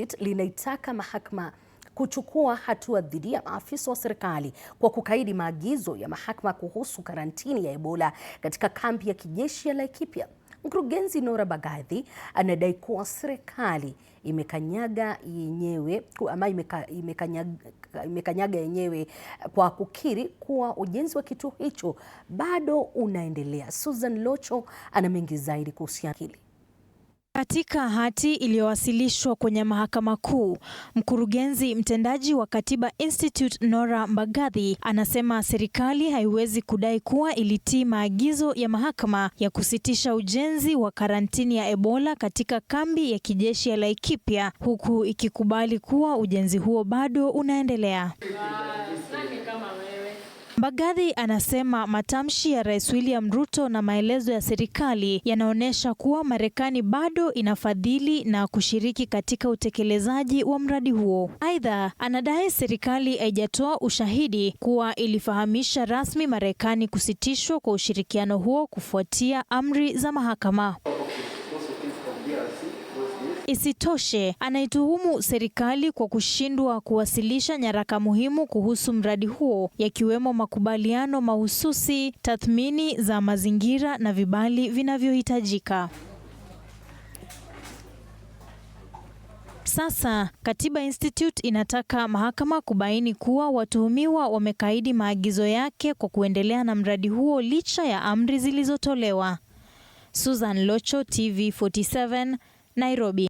Linaitaka mahakama kuchukua hatua dhidi ya maafisa wa serikali kwa kukaidi maagizo ya mahakama kuhusu karantini ya Ebola katika kambi ya kijeshi ya Laikipia. Mkurugenzi Nora Mbagathi anadai kuwa serikali imekanyaga yenyewe kwa kukiri kuwa ujenzi wa kituo hicho bado unaendelea. Susan Locho ana mengi zaidi kuhusiana hili. Katika hati iliyowasilishwa kwenye mahakama kuu, mkurugenzi mtendaji wa Katiba Institute Nora Mbagathi anasema serikali haiwezi kudai kuwa ilitii maagizo ya mahakama ya kusitisha ujenzi wa karantini ya Ebola katika kambi ya kijeshi ya Laikipia, huku ikikubali kuwa ujenzi huo bado unaendelea. Mbagathi anasema matamshi ya Rais William Ruto na maelezo ya serikali yanaonyesha kuwa Marekani bado inafadhili na kushiriki katika utekelezaji wa mradi huo. Aidha, anadai serikali haijatoa ushahidi kuwa ilifahamisha rasmi Marekani kusitishwa kwa ushirikiano huo kufuatia amri za mahakama. Isitoshe, anaituhumu serikali kwa kushindwa kuwasilisha nyaraka muhimu kuhusu mradi huo, yakiwemo makubaliano mahususi, tathmini za mazingira na vibali vinavyohitajika. Sasa, Katiba Institute inataka mahakama kubaini kuwa watuhumiwa wamekaidi maagizo yake kwa kuendelea na mradi huo licha ya amri zilizotolewa. Susan Locho, TV47, Nairobi.